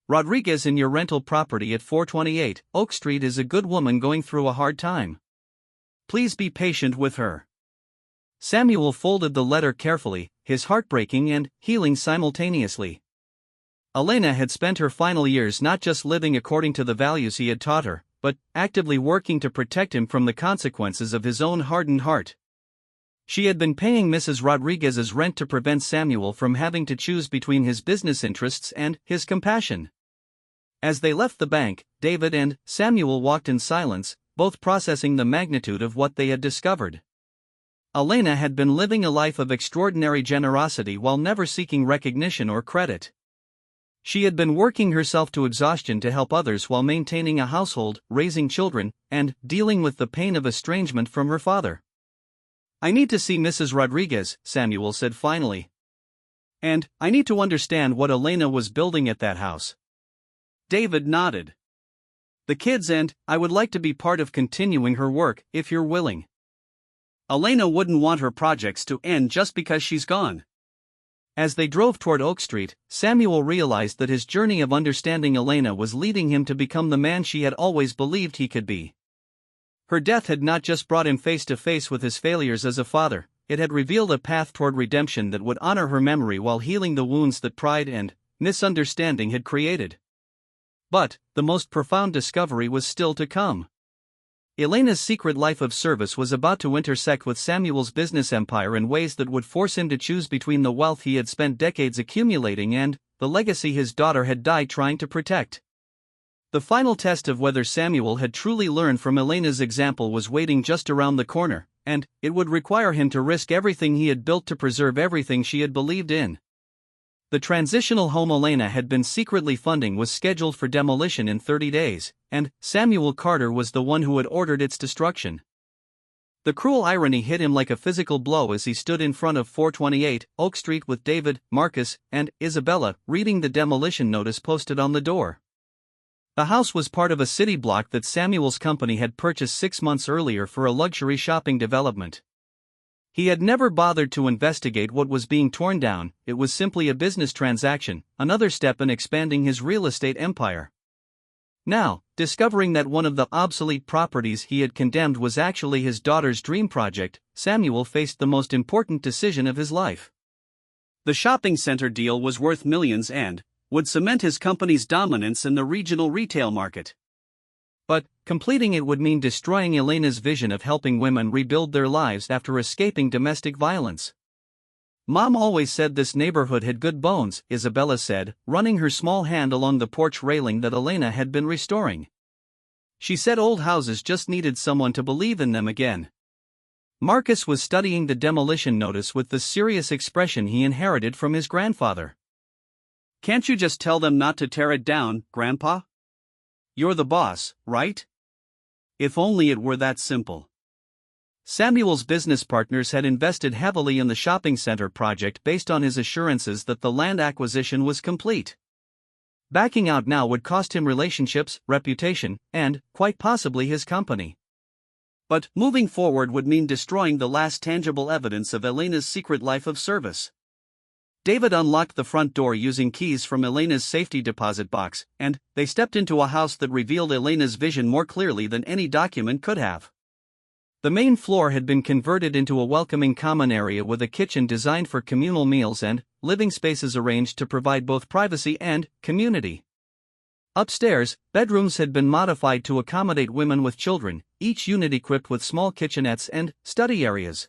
Rodriguez in your rental property at 428 Oak Street is a good woman going through a hard time. Please be patient with her. Samuel folded the letter carefully, his heart breaking and healing simultaneously. Elena had spent her final years not just living according to the values he had taught her, but actively working to protect him from the consequences of his own hardened heart. She had been paying Mrs. Rodriguez's rent to prevent Samuel from having to choose between his business interests and his compassion. As they left the bank, David and Samuel walked in silence, both processing the magnitude of what they had discovered. Elena had been living a life of extraordinary generosity while never seeking recognition or credit. She had been working herself to exhaustion to help others while maintaining a household, raising children, and dealing with the pain of estrangement from her father. I need to see Mrs. Rodriguez, Samuel said finally. And I need to understand what Elena was building at that house. David nodded. The kids and I would like to be part of continuing her work, if you're willing. Elena wouldn't want her projects to end just because she's gone. As they drove toward Oak Street, Samuel realized that his journey of understanding Elena was leading him to become the man she had always believed he could be. Her death had not just brought him face to face with his failures as a father, it had revealed a path toward redemption that would honor her memory while healing the wounds that pride and misunderstanding had created. But the most profound discovery was still to come. Elena's secret life of service was about to intersect with Samuel's business empire in ways that would force him to choose between the wealth he had spent decades accumulating and the legacy his daughter had died trying to protect. The final test of whether Samuel had truly learned from Elena's example was waiting just around the corner, and it would require him to risk everything he had built to preserve everything she had believed in. The transitional home Elena had been secretly funding was scheduled for demolition in 30 days, and Samuel Carter was the one who had ordered its destruction. The cruel irony hit him like a physical blow as he stood in front of 428 Oak Street with David, Marcus, and Isabella, reading the demolition notice posted on the door. The house was part of a city block that Samuel's company had purchased 6 months earlier for a luxury shopping development. He had never bothered to investigate what was being torn down, it was simply a business transaction, another step in expanding his real estate empire. Now, discovering that one of the obsolete properties he had condemned was actually his daughter's dream project, Samuel faced the most important decision of his life. The shopping center deal was worth millions and would cement his company's dominance in the regional retail market. But completing it would mean destroying Elena's vision of helping women rebuild their lives after escaping domestic violence. "Mom always said this neighborhood had good bones," Isabella said, running her small hand along the porch railing that Elena had been restoring. "She said old houses just needed someone to believe in them again." Marcus was studying the demolition notice with the serious expression he inherited from his grandfather. "Can't you just tell them not to tear it down, Grandpa? You're the boss, right? If only it were that simple." Samuel's business partners had invested heavily in the shopping center project based on his assurances that the land acquisition was complete. Backing out now would cost him relationships, reputation, and, quite possibly, his company. But moving forward would mean destroying the last tangible evidence of Elena's secret life of service. David unlocked the front door using keys from Elena's safety deposit box, and they stepped into a house that revealed Elena's vision more clearly than any document could have. The main floor had been converted into a welcoming common area with a kitchen designed for communal meals and living spaces arranged to provide both privacy and community. Upstairs, bedrooms had been modified to accommodate women with children, each unit equipped with small kitchenettes and study areas.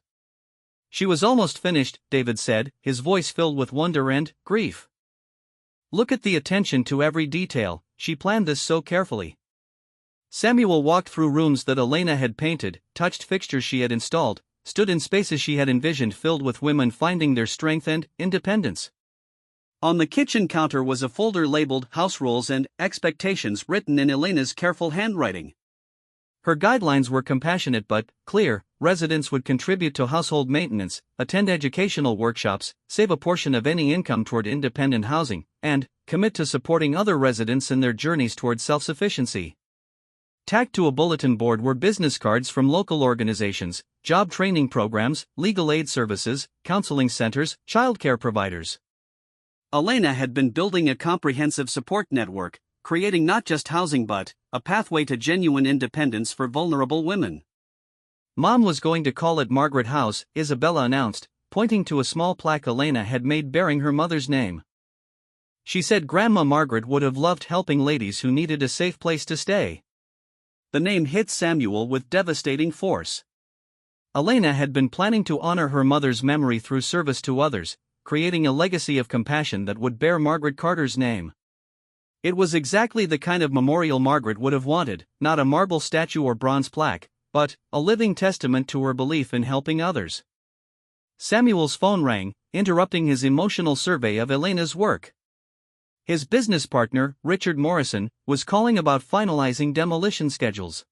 "She was almost finished," David said, his voice filled with wonder and grief. "Look at the attention to every detail, she planned this so carefully." Samuel walked through rooms that Elena had painted, touched fixtures she had installed, stood in spaces she had envisioned filled with women finding their strength and independence. On the kitchen counter was a folder labeled "House Rules and Expectations" written in Elena's careful handwriting. Her guidelines were compassionate but clear: residents would contribute to household maintenance, attend educational workshops, save a portion of any income toward independent housing, and commit to supporting other residents in their journeys toward self-sufficiency. Tacked to a bulletin board were business cards from local organizations, job training programs, legal aid services, counseling centers, childcare providers. Elena had been building a comprehensive support network, creating not just housing but a pathway to genuine independence for vulnerable women. "Mom was going to call it Margaret House," Isabella announced, pointing to a small plaque Elena had made bearing her mother's name. "She said Grandma Margaret would have loved helping ladies who needed a safe place to stay." The name hit Samuel with devastating force. Elena had been planning to honor her mother's memory through service to others, creating a legacy of compassion that would bear Margaret Carter's name. It was exactly the kind of memorial Margaret would have wanted, not a marble statue or bronze plaque, but a living testament to her belief in helping others. Samuel's phone rang, interrupting his emotional survey of Elena's work. His business partner, Richard Morrison, was calling about finalizing demolition schedules.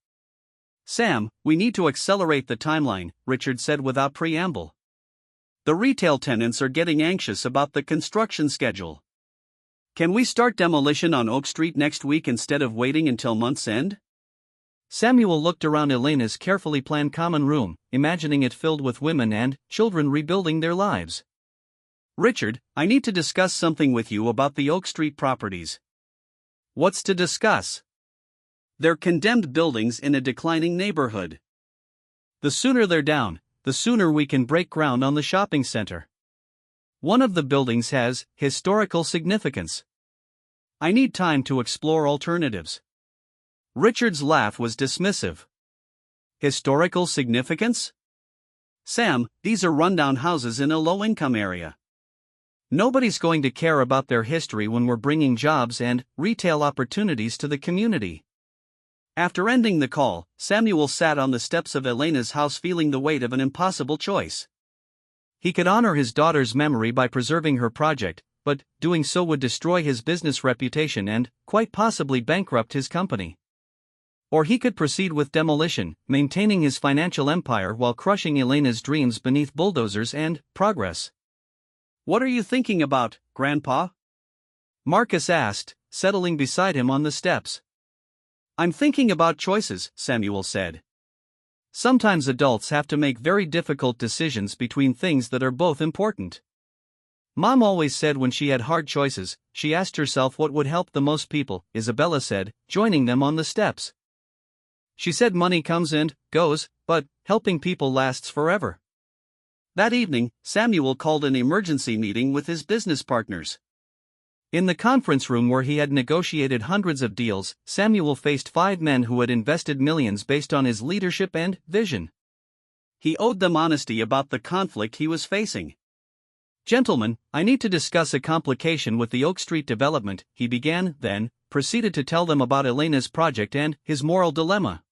"Sam, we need to accelerate the timeline," Richard said without preamble. "The retail tenants are getting anxious about the construction schedule. Can we start demolition on Oak Street next week instead of waiting until month's end?" Samuel looked around Elena's carefully planned common room, imagining it filled with women and children rebuilding their lives. "Richard, I need to discuss something with you about the Oak Street properties." "What's to discuss?" "They're condemned buildings in a declining neighborhood. The sooner they're down, the sooner we can break ground on the shopping center. One of the buildings has historical significance. I need time to explore alternatives. Richard's laugh was dismissive. Historical significance? Sam, these are rundown houses in a low-income area. Nobody's going to care about their history when we're bringing jobs and retail opportunities to the community. After ending the call, Samuel sat on the steps of Elena's house feeling the weight of an impossible choice. He could honor his daughter's memory by preserving her project, but doing so would destroy his business reputation and, quite possibly, bankrupt his company. Or he could proceed with demolition, maintaining his financial empire while crushing Elena's dreams beneath bulldozers and progress. "What are you thinking about, Grandpa?" Marcus asked, settling beside him on the steps. "I'm thinking about choices," Samuel said. "Sometimes adults have to make very difficult decisions between things that are both important. Mom always said when she had hard choices, she asked herself what would help the most people," Isabella said, joining them on the steps. "She said money comes and goes, but helping people lasts forever." That evening, Samuel called an emergency meeting with his business partners. In the conference room where he had negotiated hundreds of deals, Samuel faced 5 men who had invested millions based on his leadership and vision. He owed them honesty about the conflict he was facing. "Gentlemen, I need to discuss a complication with the Oak Street development," he began, then proceeded to tell them about Elena's project and his moral dilemma.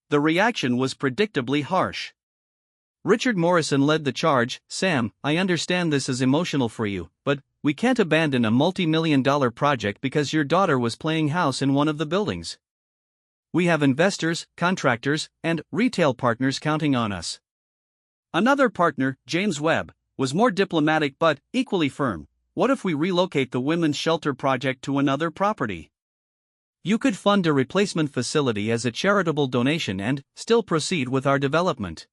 The reaction was predictably harsh. Richard Morrison led the charge. "Sam, I understand this is emotional for you, but we can't abandon a multi-million-dollar project because your daughter was playing house in one of the buildings. We have investors, contractors, and retail partners counting on us." Another partner, James Webb, was more diplomatic but equally firm. "What if we relocate the women's shelter project to another property? You could fund a replacement facility as a charitable donation and still proceed with our development."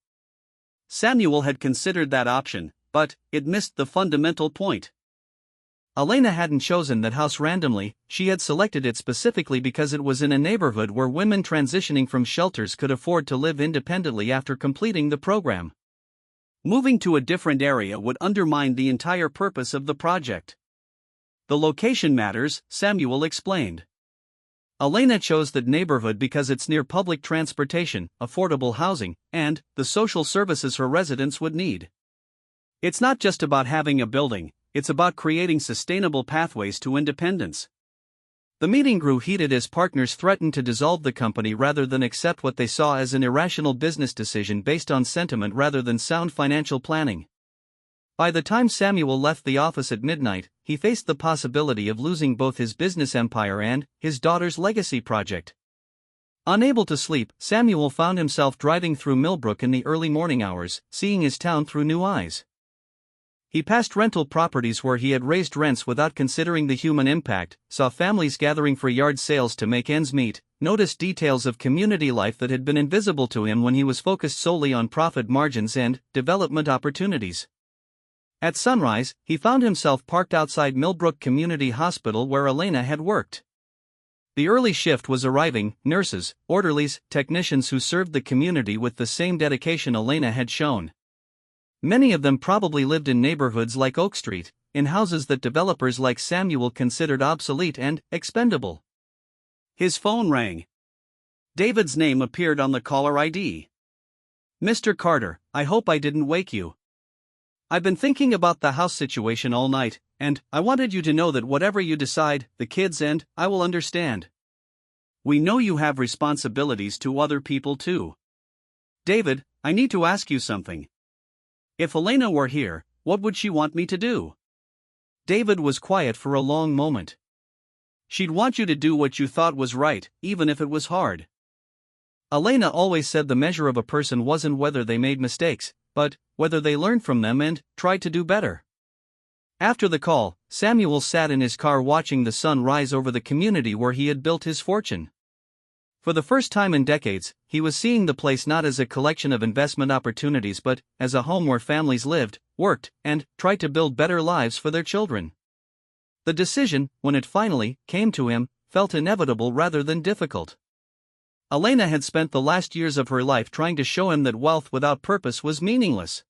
Samuel had considered that option, but it missed the fundamental point. Elena hadn't chosen that house randomly, she had selected it specifically because it was in a neighborhood where women transitioning from shelters could afford to live independently after completing the program. Moving to a different area would undermine the entire purpose of the project. "The location matters," Samuel explained. Elena chose that neighborhood because it's near public transportation, affordable housing, and the social services her residents would need. "It's not just about having a building, it's about creating sustainable pathways to independence." The meeting grew heated as partners threatened to dissolve the company rather than accept what they saw as an irrational business decision based on sentiment rather than sound financial planning. By the time Samuel left the office at midnight, he faced the possibility of losing both his business empire and his daughter's legacy project. Unable to sleep, Samuel found himself driving through Millbrook in the early morning hours, seeing his town through new eyes. He passed rental properties where he had raised rents without considering the human impact, saw families gathering for yard sales to make ends meet, noticed details of community life that had been invisible to him when he was focused solely on profit margins and development opportunities. At sunrise, he found himself parked outside Millbrook Community Hospital where Elena had worked. The early shift was arriving, nurses, orderlies, technicians who served the community with the same dedication Elena had shown. Many of them probably lived in neighborhoods like Oak Street, in houses that developers like Samuel considered obsolete and expendable. His phone rang. David's name appeared on the caller ID. "Mr. Carter, I hope I didn't wake you. I've been thinking about the house situation all night, and I wanted you to know that whatever you decide, the kids and I will understand. We know you have responsibilities to other people too. David, I need to ask you something. If Elena were here, what would she want me to do?" David was quiet for a long moment. "She'd want you to do what you thought was right, even if it was hard. Elena always said the measure of a person wasn't whether they made mistakes, but whether they learned from them and tried to do better." After the call, Samuel sat in his car watching the sun rise over the community where he had built his fortune. For the first time in decades, he was seeing the place not as a collection of investment opportunities but as a home where families lived, worked, and tried to build better lives for their children. The decision, when it finally came to him, felt inevitable rather than difficult. Elena had spent the last years of her life trying to show him that wealth without purpose was meaningless.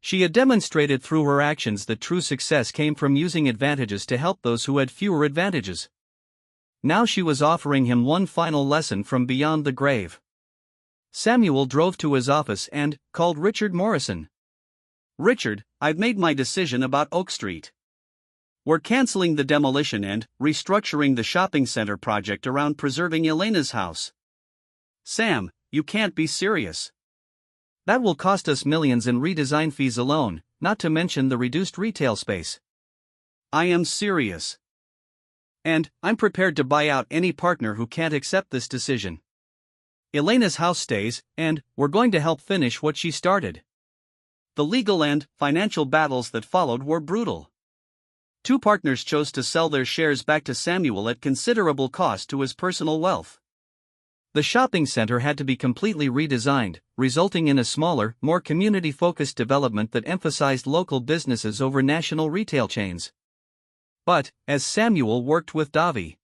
She had demonstrated through her actions that true success came from using advantages to help those who had fewer advantages. Now she was offering him one final lesson from beyond the grave. Samuel drove to his office and called Richard Morrison. "Richard, I've made my decision about Oak Street. We're canceling the demolition and restructuring the shopping center project around preserving Elena's house." "Sam, you can't be serious. That will cost us millions in redesign fees alone, not to mention the reduced retail space." "I am serious. And I'm prepared to buy out any partner who can't accept this decision. Elena's house stays, and we're going to help finish what she started." The legal and financial battles that followed were brutal. Two partners chose to sell their shares back to Samuel at considerable cost to his personal wealth. The shopping center had to be completely redesigned, resulting in a smaller, more community-focused development that emphasized local businesses over national retail chains. But, as Samuel worked with Davi,